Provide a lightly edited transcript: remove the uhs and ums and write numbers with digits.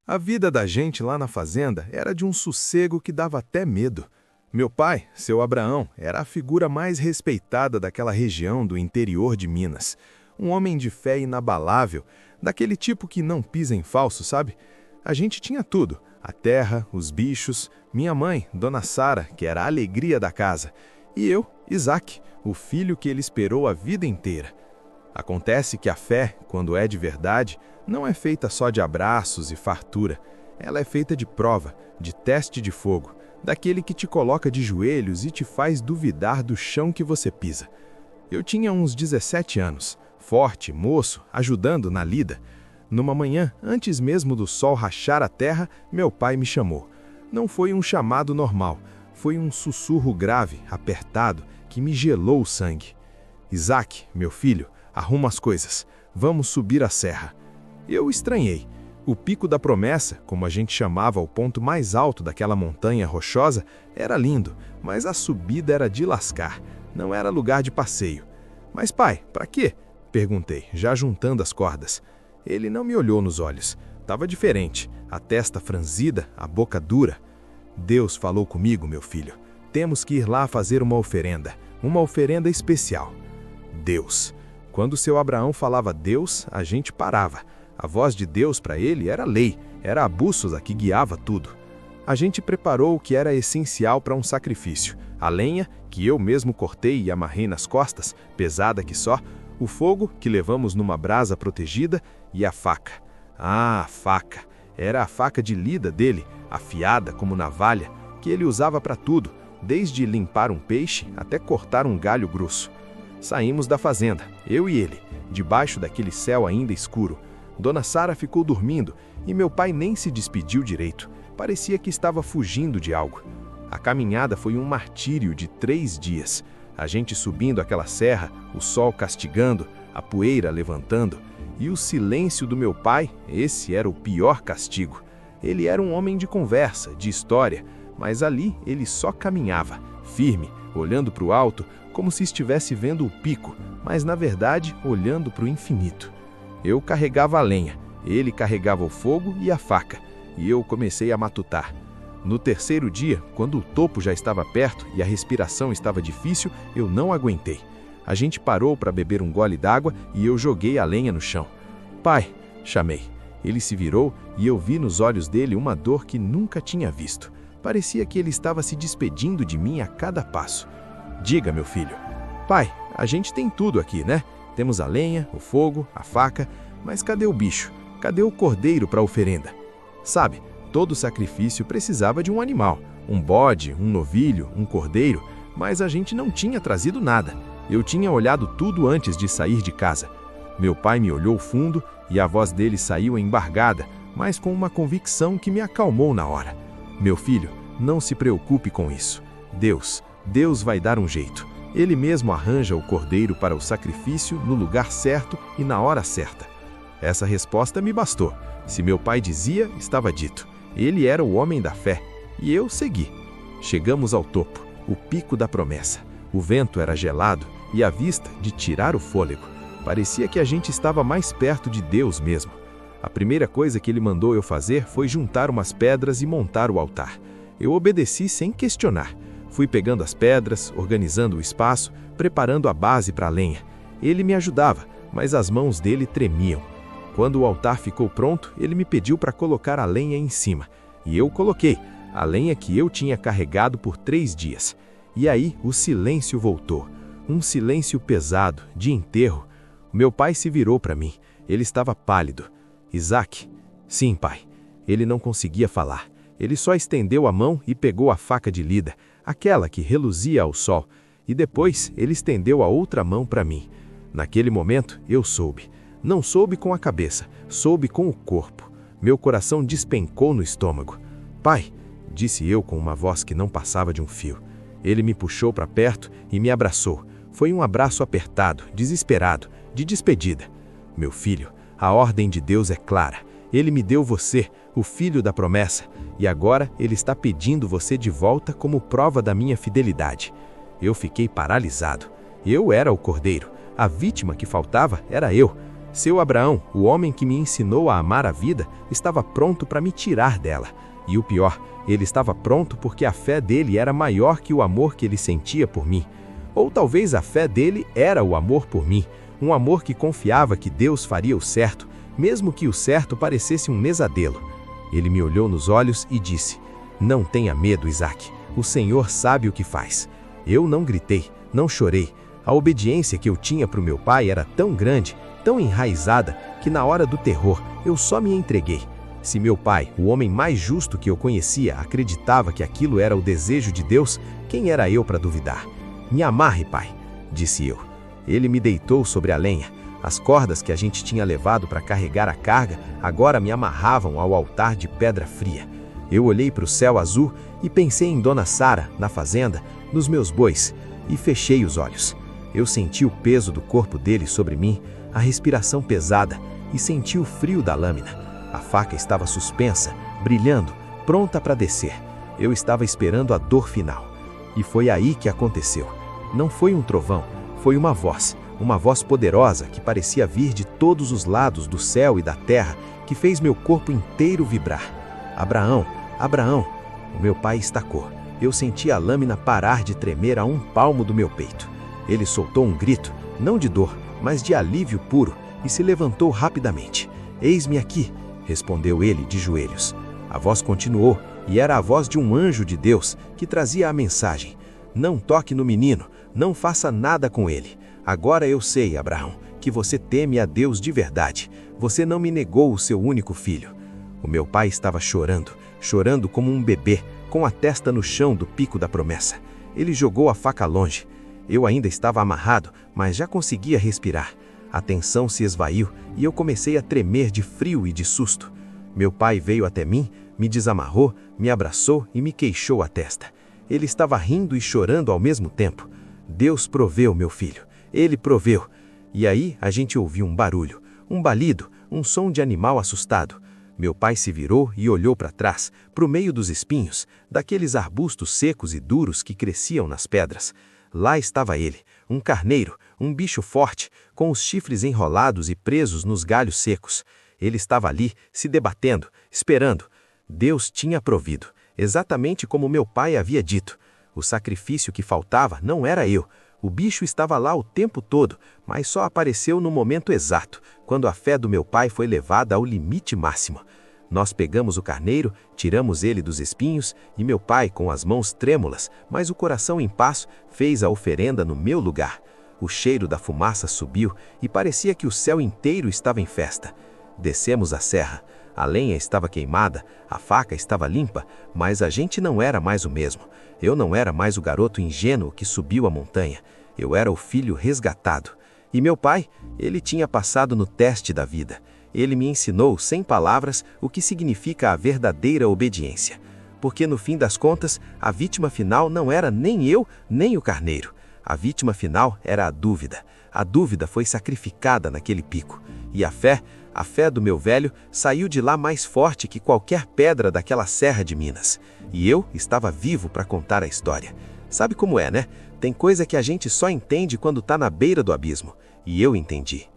A vida da gente lá na fazenda era de um sossego que dava até medo. Meu pai, seu Abraão, era a figura mais respeitada daquela região do interior de Minas. Um homem de fé inabalável, daquele tipo que não pisa em falso, sabe? A gente tinha tudo, a terra, os bichos, minha mãe, Dona Sara, que era a alegria da casa, e eu, Isaac, o filho que ele esperou a vida inteira. Acontece que a fé, quando é de verdade, não é feita só de abraços e fartura. Ela é feita de prova, de teste de fogo, daquele que te coloca de joelhos e te faz duvidar do chão que você pisa. Eu tinha uns 17 anos, forte, moço, ajudando na lida. Numa manhã, antes mesmo do sol rachar a terra, meu pai me chamou. Não foi um chamado normal, foi um sussurro grave, apertado, que me gelou o sangue. Isaac, meu filho, arruma as coisas, vamos subir a serra. Eu estranhei. O Pico da Promessa, como a gente chamava o ponto mais alto daquela montanha rochosa, era lindo, mas a subida era de lascar, não era lugar de passeio. Mas pai, para quê? Perguntei, já juntando as cordas. Ele não me olhou nos olhos. Estava diferente, a testa franzida, a boca dura. Deus falou comigo, meu filho. Temos que ir lá fazer uma oferenda especial. Deus. Quando seu Abraão falava Deus, a gente parava. A voz de Deus para ele era lei, era a bússola que guiava tudo. A gente preparou o que era essencial para um sacrifício. A lenha, que eu mesmo cortei e amarrei nas costas, pesada que só, o fogo, que levamos numa brasa protegida, e a faca. Ah, a faca! Era a faca de lida dele, afiada como navalha, que ele usava para tudo, desde limpar um peixe até cortar um galho grosso. Saímos da fazenda, eu e ele, debaixo daquele céu ainda escuro. Dona Sara ficou dormindo e meu pai nem se despediu direito. Parecia que estava fugindo de algo. A caminhada foi um martírio de 3 dias. A gente subindo aquela serra, o sol castigando, a poeira levantando. E o silêncio do meu pai, esse era o pior castigo. Ele era um homem de conversa, de história, mas ali ele só caminhava, firme, olhando para o alto, como se estivesse vendo o pico, mas na verdade olhando para o infinito. Eu carregava a lenha, ele carregava o fogo e a faca, e eu comecei a matutar. No 3º dia, quando o topo já estava perto e a respiração estava difícil, eu não aguentei. A gente parou para beber um gole d'água e eu joguei a lenha no chão. Pai, chamei. Ele se virou e eu vi nos olhos dele uma dor que nunca tinha visto. Parecia que ele estava se despedindo de mim a cada passo. Diga, meu filho. Pai, a gente tem tudo aqui, né? Temos a lenha, o fogo, a faca, mas cadê o bicho? Cadê o cordeiro para a oferenda? Sabe, todo sacrifício precisava de um animal, um bode, um novilho, um cordeiro, mas a gente não tinha trazido nada. Eu tinha olhado tudo antes de sair de casa. Meu pai me olhou fundo e a voz dele saiu embargada, mas com uma convicção que me acalmou na hora. Meu filho, não se preocupe com isso. Deus vai dar um jeito. Ele mesmo arranja o cordeiro para o sacrifício no lugar certo e na hora certa. Essa resposta me bastou. Se meu pai dizia, estava dito. Ele era o homem da fé, e eu segui. Chegamos ao topo, o Pico da Promessa. O vento era gelado e a vista de tirar o fôlego. Parecia que a gente estava mais perto de Deus mesmo. A primeira coisa que ele mandou eu fazer foi juntar umas pedras e montar o altar. Eu obedeci sem questionar. Fui pegando as pedras, organizando o espaço, preparando a base para a lenha. Ele me ajudava, mas as mãos dele tremiam. Quando o altar ficou pronto, ele me pediu para colocar a lenha em cima. E eu coloquei, a lenha que eu tinha carregado por 3 dias. E aí o silêncio voltou. Um silêncio pesado, de enterro. Meu pai se virou para mim. Ele estava pálido. Isaac? Sim, pai. Ele não conseguia falar. Ele só estendeu a mão e pegou a faca de lida, aquela que reluzia ao sol, e depois ele estendeu a outra mão para mim. Naquele momento, eu soube. Não soube com a cabeça, soube com o corpo. Meu coração despencou no estômago. Pai, disse eu com uma voz que não passava de um fio. Ele me puxou para perto e me abraçou. Foi um abraço apertado, desesperado, de despedida. Meu filho, a ordem de Deus é clara. Ele me deu você, o filho da promessa, e agora ele está pedindo você de volta como prova da minha fidelidade. Eu fiquei paralisado. Eu era o cordeiro. A vítima que faltava era eu. Seu Abraão, o homem que me ensinou a amar a vida, estava pronto para me tirar dela. E o pior, ele estava pronto porque a fé dele era maior que o amor que ele sentia por mim. Ou talvez a fé dele era o amor por mim, um amor que confiava que Deus faria o certo, mesmo que o certo parecesse um pesadelo. Ele me olhou nos olhos e disse: "Não tenha medo, Isaac. O Senhor sabe o que faz." Eu não gritei, não chorei. A obediência que eu tinha para o meu pai era tão grande, tão enraizada, que na hora do terror eu só me entreguei. Se meu pai, o homem mais justo que eu conhecia, acreditava que aquilo era o desejo de Deus, quem era eu para duvidar? "Me amarre, pai", disse eu. Ele me deitou sobre a lenha. As cordas que a gente tinha levado para carregar a carga agora me amarravam ao altar de pedra fria. Eu olhei para o céu azul e pensei em Dona Sara, na fazenda, nos meus bois, e fechei os olhos. Eu senti o peso do corpo dele sobre mim, a respiração pesada, e senti o frio da lâmina. A faca estava suspensa, brilhando, pronta para descer. Eu estava esperando a dor final. E foi aí que aconteceu. Não foi um trovão, foi uma voz poderosa que parecia vir de todos os lados do céu e da terra, que fez meu corpo inteiro vibrar. "Abraão, Abraão!" O meu pai estacou. Eu senti a lâmina parar de tremer a um palmo do meu peito. Ele soltou um grito, não de dor, mas de alívio puro, e se levantou rapidamente. "Eis-me aqui", respondeu ele de joelhos. A voz continuou, e era a voz de um anjo de Deus que trazia a mensagem: "Não toque no menino, não faça nada com ele. Agora eu sei, Abraão, que você teme a Deus de verdade. Você não me negou o seu único filho." O meu pai estava chorando, chorando como um bebê, com a testa no chão do pico da promessa. Ele jogou a faca longe. Eu ainda estava amarrado, mas já conseguia respirar. A tensão se esvaiu e eu comecei a tremer de frio e de susto. Meu pai veio até mim, me desamarrou, me abraçou e me queixou a testa. Ele estava rindo e chorando ao mesmo tempo. "Deus proveu, meu filho. Ele proveu." E aí a gente ouviu um barulho, um balido, um som de animal assustado. Meu pai se virou e olhou para trás, para o meio dos espinhos, daqueles arbustos secos e duros que cresciam nas pedras. Lá estava ele, um carneiro, um bicho forte, com os chifres enrolados e presos nos galhos secos. Ele estava ali, se debatendo, esperando. Deus tinha provido, exatamente como meu pai havia dito. O sacrifício que faltava não era eu. O bicho estava lá o tempo todo, mas só apareceu no momento exato, quando a fé do meu pai foi levada ao limite máximo. Nós pegamos o carneiro, tiramos ele dos espinhos, e meu pai, com as mãos trêmulas, mas o coração em paz, fez a oferenda no meu lugar. O cheiro da fumaça subiu e parecia que o céu inteiro estava em festa. Descemos a serra. A lenha estava queimada, a faca estava limpa, mas a gente não era mais o mesmo. Eu não era mais o garoto ingênuo que subiu a montanha. Eu era o filho resgatado. E meu pai, ele tinha passado no teste da vida. Ele me ensinou, sem palavras, o que significa a verdadeira obediência. Porque no fim das contas, a vítima final não era nem eu, nem o carneiro. A vítima final era a dúvida. A dúvida foi sacrificada naquele pico. E a fé do meu velho, saiu de lá mais forte que qualquer pedra daquela serra de Minas. E eu estava vivo para contar a história. Sabe como é, né? Tem coisa que a gente só entende quando está na beira do abismo. E eu entendi.